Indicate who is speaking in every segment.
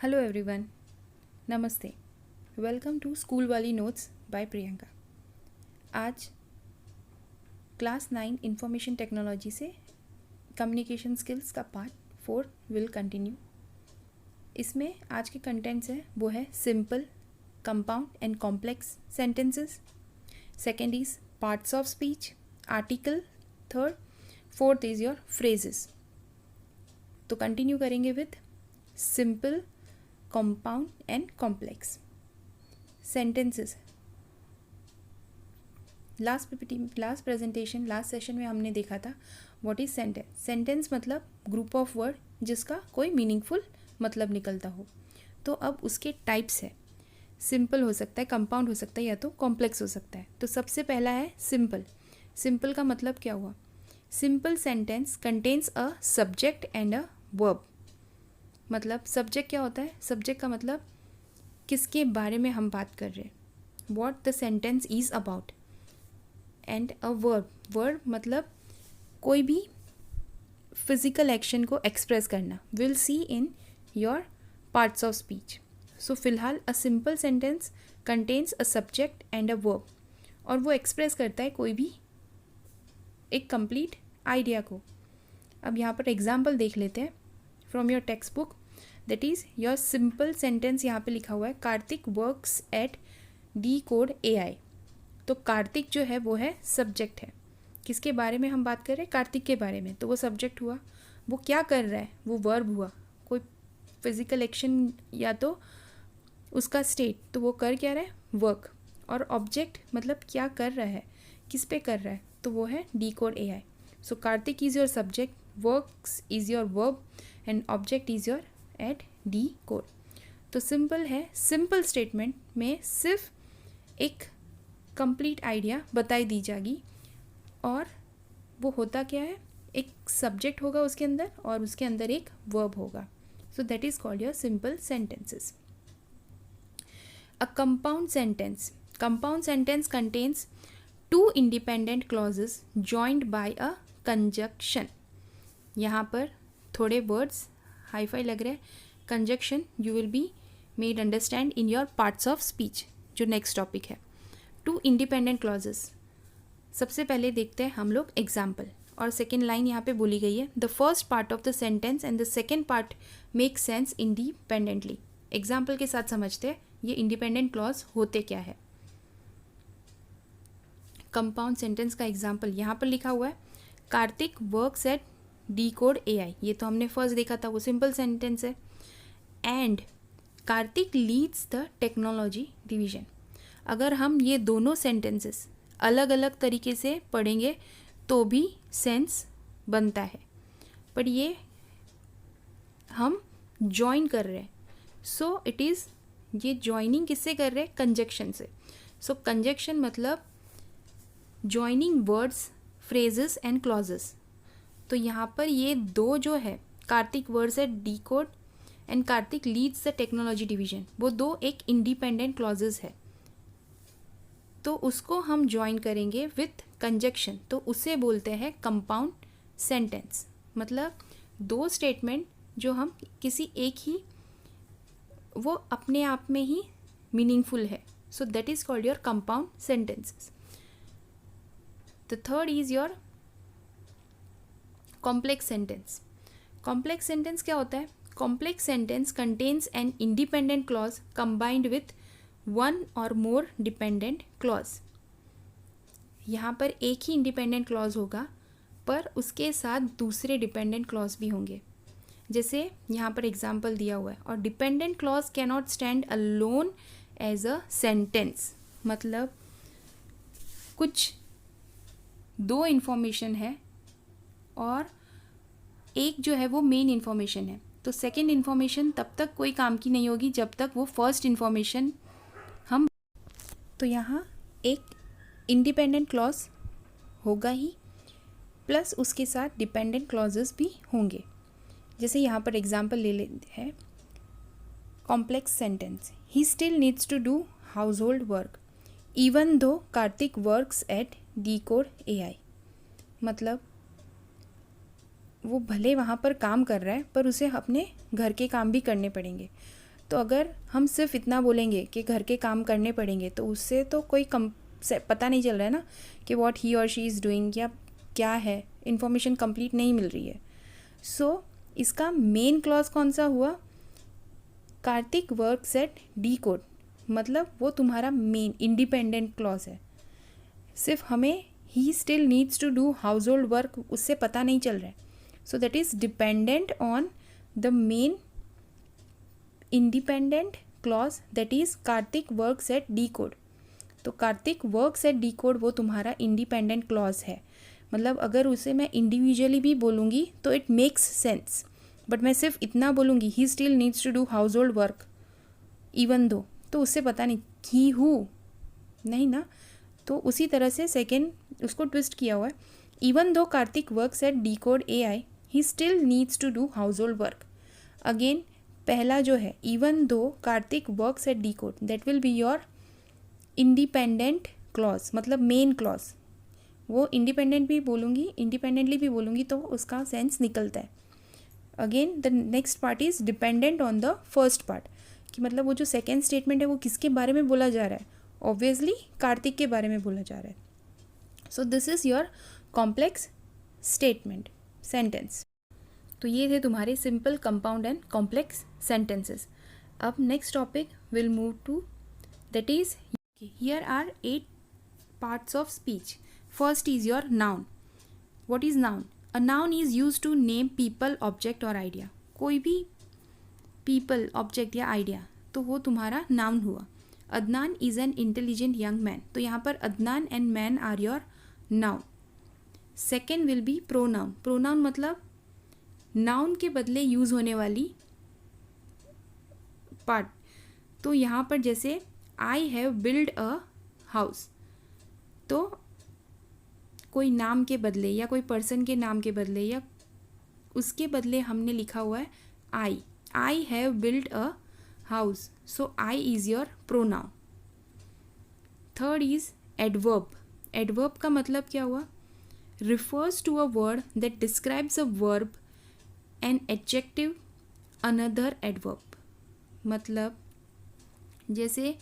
Speaker 1: Hello everyone, नमस्ते। Welcome to school वाली notes bye Priyanka. आज क्लास 9 इंफॉर्मेशन टेक्नोलॉजी से कम्युनिकेशन स्किल्स का पार्ट 4 विल कंटिन्यू। इसमें आज के कंटेंट्स है वो है simple, compound and complex sentences. Second is parts of speech, article. Third, fourth is your phrases. तो कंटिन्यू करेंगे with simple, compound and complex sentences. Last presentation, last session में हमने देखा था व्हाट इज सेंटेंस। सेंटेंस मतलब group of word जिसका कोई meaningful मतलब निकलता हो। तो अब उसके टाइप्स है, सिंपल हो सकता है, कंपाउंड हो सकता है, या तो कॉम्प्लेक्स हो सकता है। तो सबसे पहला है सिंपल। सिंपल का मतलब क्या हुआ? Simple sentence contains a subject and a verb. मतलब सब्जेक्ट क्या होता है? सब्जेक्ट का मतलब किसके बारे में हम बात कर रहे हैं, what the sentence is about. And a verb, verb मतलब कोई भी फिजिकल एक्शन को एक्सप्रेस करना। Will see in your parts of speech. So फिलहाल a simple sentence contains a subject and a verb, और वो एक्सप्रेस करता है कोई भी एक कंप्लीट आइडिया को। अब यहाँ पर एग्जाम्पल देख लेते हैं from your text book. That is your simple sentence. यहाँ पे लिखा हुआ है Kartik works at Decode AI। तो कार्तिक जो है वो है सब्जेक्ट है। किसके बारे में हम बात कर रहे हैं? कार्तिक के बारे में। तो वो सब्जेक्ट हुआ। वो क्या कर रहा है? वो वर्ब हुआ, कोई फिजिकल एक्शन या तो उसका स्टेट। तो वो कर क्या रहा है? वर्क। और ऑब्जेक्ट मतलब क्या कर रहा है, किस पे कर रहा है, तो वो है Decode AI। So Kartik is your subject, works is your verb and object is your at Decode। तो सिंपल है, सिंपल स्टेटमेंट में सिर्फ एक कंप्लीट आइडिया बताई दी जाएगी, और वो होता क्या है? एक सब्जेक्ट होगा उसके अंदर और उसके अंदर एक वर्ब होगा। So that is called your simple sentences. A compound sentence, compound sentence contains two independent clauses joined by a conjunction. यहाँ पर थोड़े वर्ड्स हाईफाई लग रहे हैं। Conjunction you will be made understand in your parts of speech, जो next topic है। To independent clauses, सबसे पहले देखते हैं हम लोग एग्जाम्पल। और सेकेंड लाइन यहाँ पे बोली गई है, the first part of the sentence and the second part make sense independently. Example के साथ समझते हैं ये इंडिपेंडेंट क्लॉज होते क्या है। कंपाउंड सेंटेंस का एग्जाम्पल यहाँ पर लिखा हुआ है, Kartik works at Decode AI। ये तो हमने फर्स्ट देखा था, वो सिंपल सेंटेंस है। And Kartik leads the technology division. अगर हम ये दोनों सेंटेंसेस अलग अलग तरीके से पढ़ेंगे तो भी सेंस बनता है, पर ये हम जॉइन कर रहे हैं। सो इट इज़, ये जॉइनिंग किससे कर रहे हैं? कंजक्शन से। सो कंजक्शन मतलब joining words, phrases and clauses. तो यहाँ पर ये दो जो है, Kartik words eight Decode and Kartik leads the technology division, वो दो एक इंडिपेंडेंट क्लॉजेस है। तो उसको हम ज्वाइन करेंगे विथ कंजक्शन, तो उसे बोलते हैं कंपाउंड सेंटेंस। मतलब दो स्टेटमेंट जो हम किसी एक ही, वो अपने आप में ही मीनिंगफुल है। So that is called your compound sentences. The third is your complex sentence. Complex sentence क्या होता है? Complex sentence contains an independent clause combined with one और मोर डिपेंडेंट क्लॉज। यहाँ पर एक ही इंडिपेंडेंट क्लॉज होगा, पर उसके साथ दूसरे डिपेंडेंट क्लॉज भी होंगे। जैसे यहाँ पर एग्जाम्पल दिया हुआ है, और dependent clause can not stand alone as a sentence. मतलब कुछ दो इन्फॉर्मेशन है और एक जो है वो मेन इन्फॉर्मेशन है, तो सेकेंड इन्फॉर्मेशन तब तक कोई काम की नहीं होगी जब तक वो फर्स्ट इन्फॉर्मेशन हम। तो यहाँ एक इंडिपेंडेंट क्लॉज होगा ही, प्लस उसके साथ डिपेंडेंट क्लॉजेस भी होंगे। जैसे यहाँ पर एग्जांपल ले लेते हैं, complex sentence, he still needs to do household work even though Kartik works at Decode AI। मतलब वो भले वहाँ पर काम कर रहा है, पर उसे अपने घर के काम भी करने पड़ेंगे। तो अगर हम सिर्फ इतना बोलेंगे कि घर के काम करने पड़ेंगे तो उससे तो कोई पता नहीं चल रहा है ना कि व्हाट ही और शी इज़ डूइंग या क्या है, इन्फॉर्मेशन कंप्लीट नहीं मिल रही है. सो इसका मेन क्लॉज कौन सा हुआ? Kartik works at D code, मतलब वो तुम्हारा मेन इंडिपेंडेंट क्लॉज है. सिर्फ हमें he still needs to do household work उससे पता नहीं चल रहा है. So that is dependent on the main independent clause that is Kartik works at D code. तो Kartik works at D code वो तुम्हारा इंडिपेंडेंट क्लॉज है. मतलब अगर उसे मैं इंडिविजुअली भी बोलूँगी तो इट मेक्स सेंस, बट मैं सिर्फ इतना बोलूँगी he still needs to do household work even though, तो उससे पता नहीं ही हु नहीं ना. तो उसी तरह से सेकेंड उसको ट्विस्ट किया हुआ है. Even though Kartik works at D code AI he still needs to do household work. Again पहला जो है even though Kartik works at D code that will be your independent clause, मतलब मेन क्लॉज. वो independently भी बोलूँगी तो उसका sense निकलता है. Again the next part is dependent on the first part, कि मतलब वो जो सेकेंड स्टेटमेंट है वो किसके बारे में बोला जा रहा है? ऑब्वियसली कार्तिक के बारे में बोला जा रहा है. So this is your complex statement sentence. तो ये थे तुम्हारे simple, compound and complex sentences. अब next topic will move to that is here are 8 parts of speech. First is your noun. What is noun? A noun is used to name people, object और idea. कोई भी people, object या idea तो वो तुम्हारा noun हुआ. Adnan is an intelligent young man. तो यहाँ पर Adnan and man are your noun. Second will be pronoun. Pronoun मतलब noun के बदले यूज़ होने वाली part. तो यहाँ पर जैसे I have built a house, तो कोई नाम के बदले या कोई पर्सन के नाम के बदले या उसके बदले हमने लिखा हुआ है I have built a house. So I is your pronoun. Third is adverb. Adverb का मतलब क्या हुआ? Refers to a word that describes a verb an adjective another adverb. मतलब जैसे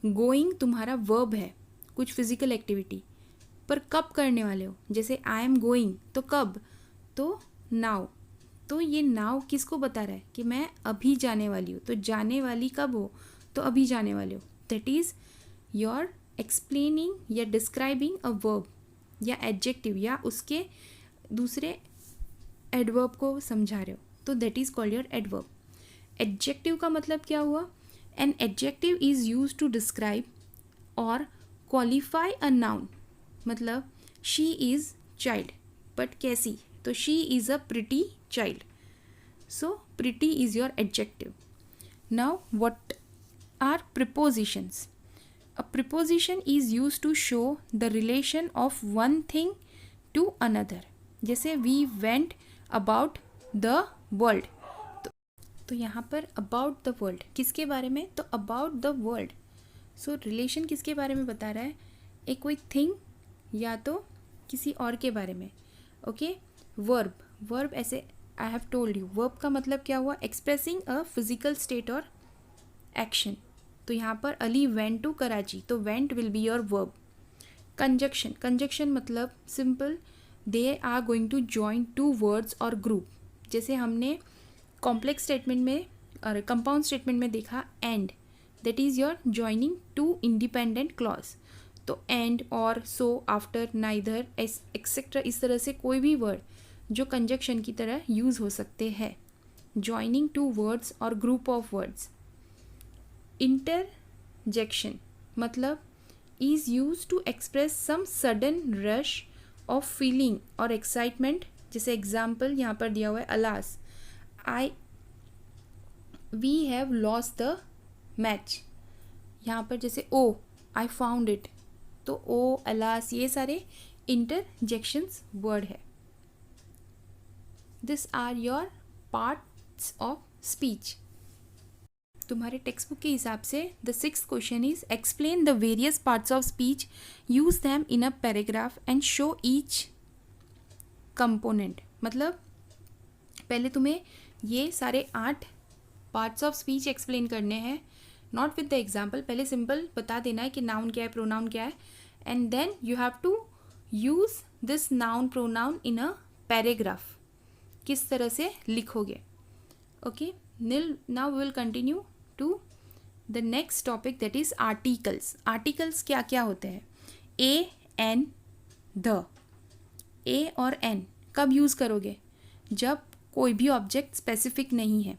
Speaker 1: गोइंग तुम्हारा वर्ब है, कुछ फिजिकल एक्टिविटी, पर कब करने वाले हो? जैसे आई एम गोइंग तो कब? तो नाउ. तो ये नाउ किसको बता रहा है? कि मैं अभी जाने वाली हूँ. तो जाने वाली कब हो? तो अभी जाने वाले हो. दैट इज़ योर एक्सप्लेनिंग या डिस्क्राइबिंग अ वर्ब या एडजेक्टिव या उसके दूसरे एडवर्ब को समझा रहे हो. तो that is called your adverb. Adjective का मतलब क्या हुआ? An adjective is use to describe और क्वालिफाई अ नाउन. मतलब शी इज़ चाइल्ड, बट कैसी? तो she is a pretty child. So pretty is your adjective. Now what are prepositions? A preposition is use to show the relation of one thing to another. जैसे we went about the world, तो यहाँ पर about the world किसके बारे में? तो about the world. So relation किसके बारे में बता रहा है? एक कोई थिंग या तो किसी और के बारे में. ओके. वर्ब. वर्ब ऐसे I have told you, verb का मतलब क्या हुआ? एक्सप्रेसिंग अ फिजिकल स्टेट और एक्शन. तो यहाँ पर अली वेंट टू कराची, तो went will be your verb. Conjunction. Conjunction मतलब simple, they are going to join two words और ग्रुप. जैसे हमने कॉम्प्लेक्स स्टेटमेंट में और कंपाउंड स्टेटमेंट में देखा and, that is your joining two independent clause. तो एंड और सो, आफ्टर, नाइदर, एक्सेट्रा, इस तरह से कोई भी वर्ड जो कंजक्शन की तरह यूज़ हो सकते हैं. जॉइनिंग टू वर्ड्स और ग्रुप ऑफ वर्ड्स. इंटरजेक्शन मतलब is use to express some sudden rush of feeling और एक्साइटमेंट. जैसे एग्जाम्पल यहाँ पर दिया हुआ है alas, we have lost the match. यहाँ पर जैसे ओ, आई फाउंड इट, तो ओ, अलास, ये सारे इंटरजेक्शंस वर्ड है. This are your parts of speech. तुम्हारे टेक्स्ट बुक के हिसाब से the 6th question is explain the various parts of speech, use them in a paragraph and show each component. मतलब पहले तुम्हें ये सारे 8 पार्ट्स ऑफ स्पीच एक्सप्लेन करने हैं, नॉट विद द एग्जाम्पल, पहले सिंपल बता देना है कि नाउन क्या है, प्रोनाउन क्या है, and then you have to use this noun pronoun in a paragraph, किस तरह से लिखोगे. Okay, now we will continue to the next topic, that is articles. Articles क्या क्या होते हैं? A, an, the. ए और एन कब यूज़ करोगे? जब कोई भी ऑब्जेक्ट स्पेसिफिक नहीं है.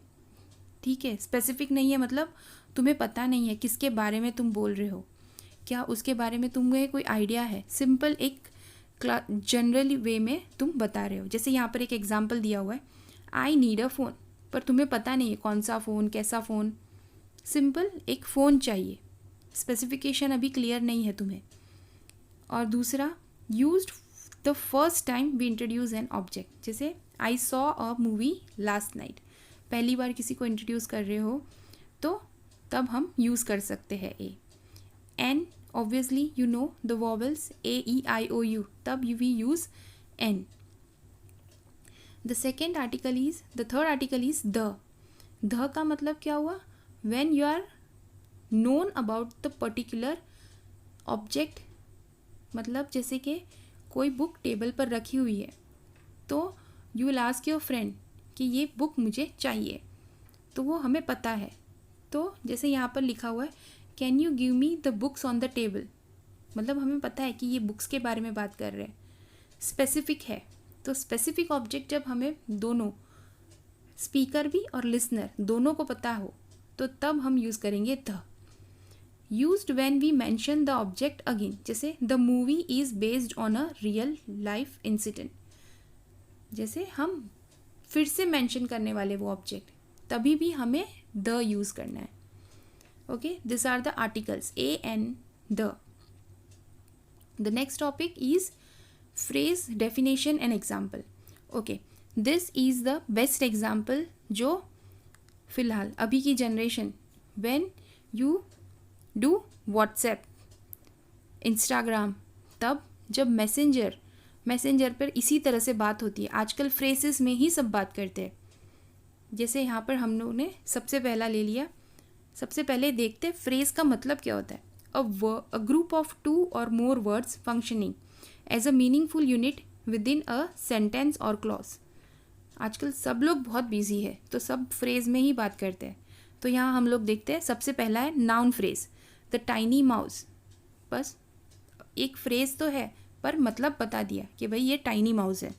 Speaker 1: ठीक है, स्पेसिफिक नहीं है मतलब तुम्हें पता नहीं है किसके बारे में तुम बोल रहे हो, क्या उसके बारे में तुम्हें कोई आइडिया है, सिंपल एक जनरल वे में तुम बता रहे हो. जैसे यहाँ पर एक एग्जांपल दिया हुआ है, आई नीड अ फ़ोन, पर तुम्हें पता नहीं है कौन सा फ़ोन, कैसा फ़ोन, सिंपल एक फ़ोन चाहिए, स्पेसिफिकेशन अभी क्लियर नहीं है तुम्हें. और दूसरा, used the first time we introduce an object, जैसे I saw a movie last night, पहली बार किसी को इंट्रोड्यूस कर रहे हो तो तब हम यूज़ कर सकते हैं a. An, obviously you know the vowels AEIOU, तब we use an. The second article is, the third article is the. The का मतलब क्या हुआ? When you are known about the particular object, मतलब जैसे कि कोई बुक टेबल पर रखी हुई है तो you will ask your friend कि ये बुक मुझे चाहिए, तो वो हमें पता है. तो जैसे यहाँ पर लिखा हुआ है, can you give me the books on the table, मतलब हमें पता है कि ये बुक्स के बारे में बात कर रहे हैं, स्पेसिफिक है. तो स्पेसिफिक ऑब्जेक्ट जब हमें दोनों, स्पीकर भी और लिसनर दोनों को पता हो, तो तब हम यूज़ करेंगे the. Used when we mention the object again, जैसे the movie is based on a real life incident, जैसे हम फिर से मेंशन करने वाले वो ऑब्जेक्ट, तभी भी हमें द यूज़ करना है. Okay, this are the articles a an the. The next topic is phrase definition and example. Okay, this is the best example जो फिलहाल अभी की generation, when you do WhatsApp, Instagram, तब जब मैसेंजर पर इसी तरह से बात होती है. आजकल फ्रेजेस में ही सब बात करते हैं. जैसे यहाँ पर हम लोगों ने सबसे पहला ले लिया, सबसे पहले देखते फ्रेज का मतलब क्या होता है. A group of 2 or more words functioning as a meaningful unit within a sentence और क्लॉज. आजकल सब लोग बहुत बिजी है तो सब फ्रेज में ही बात करते हैं. तो यहाँ हम लोग देखते हैं, सबसे पहला है noun phrase, the tiny mouse. बस एक फ्रेज तो है पर मतलब बता दिया कि भाई ये टाइनी माउस है.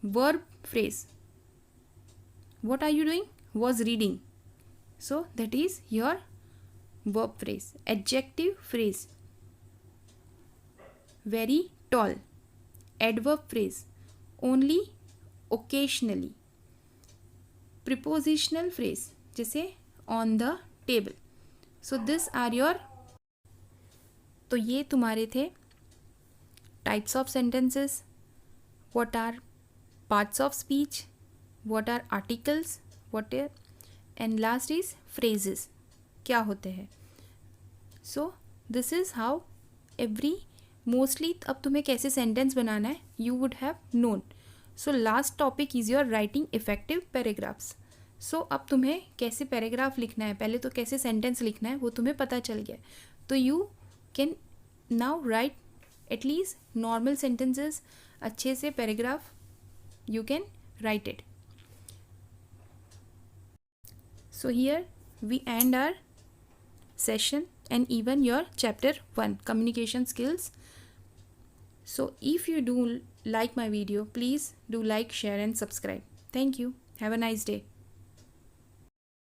Speaker 1: Verb phrase, what are you doing? Was reading. So that is your verb phrase. Adjective phrase, very tall. Adverb phrase, only occasionally. Prepositional phrase, जैसे on the table. So this are your, तो ये तुम्हारे थे types of sentences, what are parts of speech, what are articles, what are, and last is phrases, क्या होते हैं. So this is how every, mostly अब तुम्हें कैसे सेंटेंस बनाना है you would have known. So last topic is your writing effective paragraphs. So अब तुम्हें कैसे पैराग्राफ लिखना है, पहले तो कैसे सेंटेंस लिखना है वो तुम्हें पता चल गया. तो you can now write at least normal sentences, अच्छे से paragraph you can write it. So here we end our session and even your chapter 1 communication skills. So if you do like my video, please do like, share and subscribe. Thank you. Have a nice day.